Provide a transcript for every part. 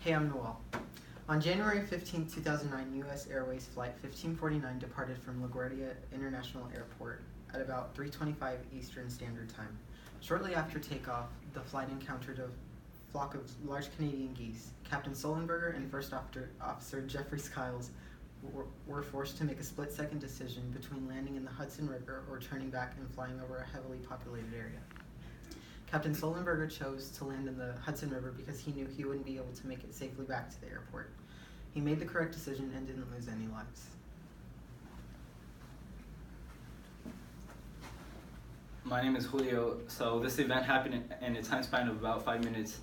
Hey, I'm Noel. On January 15, 2009, U.S. Airways Flight 1549 departed from LaGuardia International Airport at about 3:25 Eastern Standard Time. Shortly after takeoff, the flight encountered a flock of large Canadian geese. Captain Sullenberger and First Officer Jeffrey Skiles were forced to make a split-second decision between landing in the Hudson River or turning back and flying over a heavily populated area. Captain Sullenberger chose to land in the Hudson River because he knew he wouldn't be able to make it safely back to the airport. He made the correct decision and didn't lose any lives. My name is Julio. So this event happened in a time span of about 5 minutes.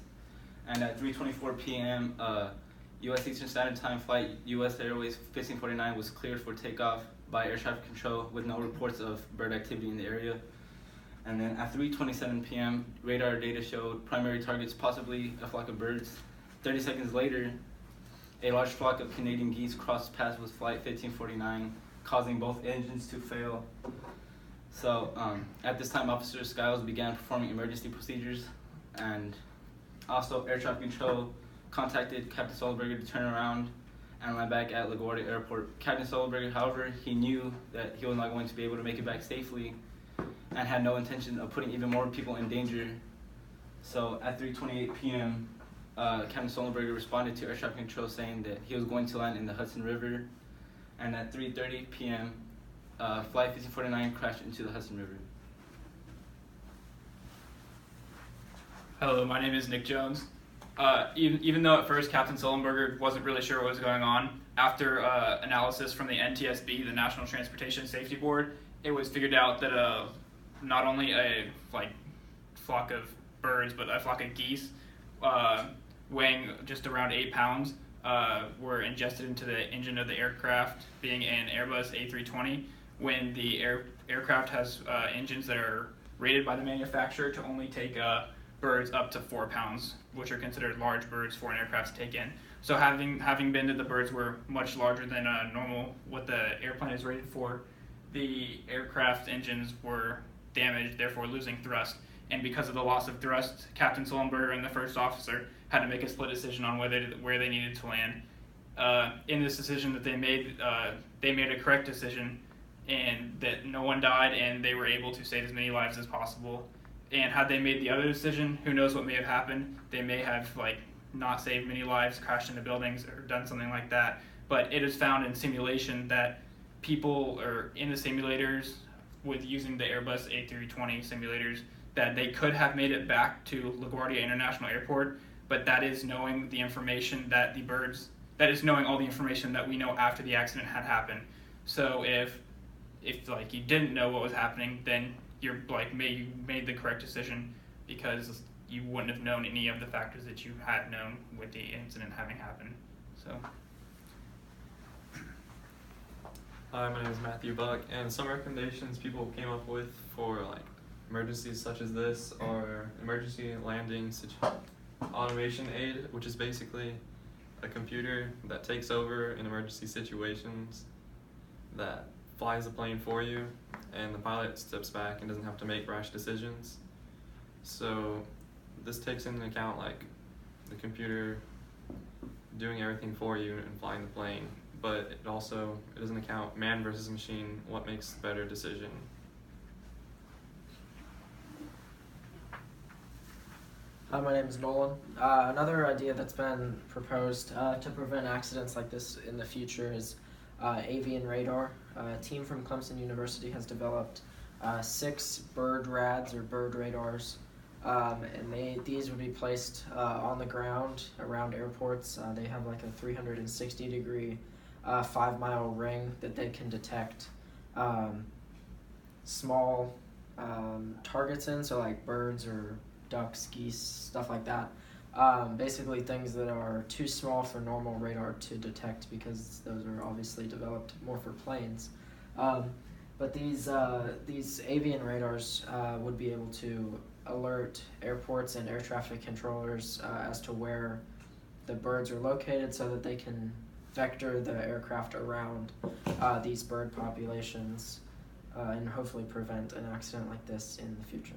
And at 3:24 p.m., U.S. Eastern Standard Time flight U.S. Airways 1549 was cleared for takeoff by air traffic control with no reports of bird activity in the area. And then at 3:27 p.m., radar data showed primary targets possibly a flock of birds. 30 seconds later, a large flock of Canadian geese crossed paths with flight 1549, causing both engines to fail. So at this time, Officer Skiles began performing emergency procedures, and also air traffic control contacted Captain Sullenberger to turn around and land back at LaGuardia Airport. Captain Sullenberger, however, he knew that he was not going to be able to make it back safely and had no intention of putting even more people in danger. So at 3:28 p.m., Captain Sullenberger responded to air traffic control saying that he was going to land in the Hudson River, and at 3:30 p.m., Flight 1549 crashed into the Hudson River. Hello, my name is Nick Jones. Even though at first Captain Sullenberger wasn't really sure what was going on, after analysis from the NTSB, the National Transportation Safety Board, it was figured out that not only a flock of birds, but a flock of geese weighing just around 8 pounds were ingested into the engine of the aircraft, being an Airbus A320, when the aircraft has engines that are rated by the manufacturer to only take birds up to 4 pounds, which are considered large birds for an aircraft to take in. So having been that the birds were much larger than normal, what the airplane is rated for, the aircraft engines were damaged, therefore losing thrust. And because of the loss of thrust, Captain Sullenberger and the first officer had to make a split decision on where they needed to land. In this decision that they made a correct decision, and that no one died, and they were able to save as many lives as possible. And had they made the other decision, who knows what may have happened. They may have not saved many lives, crashed into buildings, or done something like that. But it is found in simulation that people are in the simulators with using the Airbus A320 simulators that they could have made it back to LaGuardia International Airport, but that is knowing the information that knowing all the information that we know after the accident had happened. So if you didn't know what was happening, then you made the correct decision because you wouldn't have known any of the factors that you had known with the incident having happened. So. Hi, my name is Matthew Buck, and some recommendations people came up with for emergencies such as this are emergency landing automation aid, which is basically a computer that takes over in emergency situations, that flies the plane for you, and the pilot steps back and doesn't have to make rash decisions. So this takes into account the computer doing everything for you and flying the plane, but it doesn't account man versus machine, what makes the better decision. Hi, my name is Nolan. Another idea that's been proposed to prevent accidents like this in the future is avian radar. A team from Clemson University has developed 6 bird rads or bird radars, and these would be placed on the ground around airports. They have a 360-degree 5-mile ring that they can detect small targets in, so birds or ducks, geese, stuff like that. Basically things that are too small for normal radar to detect because those are obviously developed more for planes. But these avian radars would be able to alert airports and air traffic controllers as to where the birds are located so that they can vector the aircraft around these bird populations and hopefully prevent an accident like this in the future.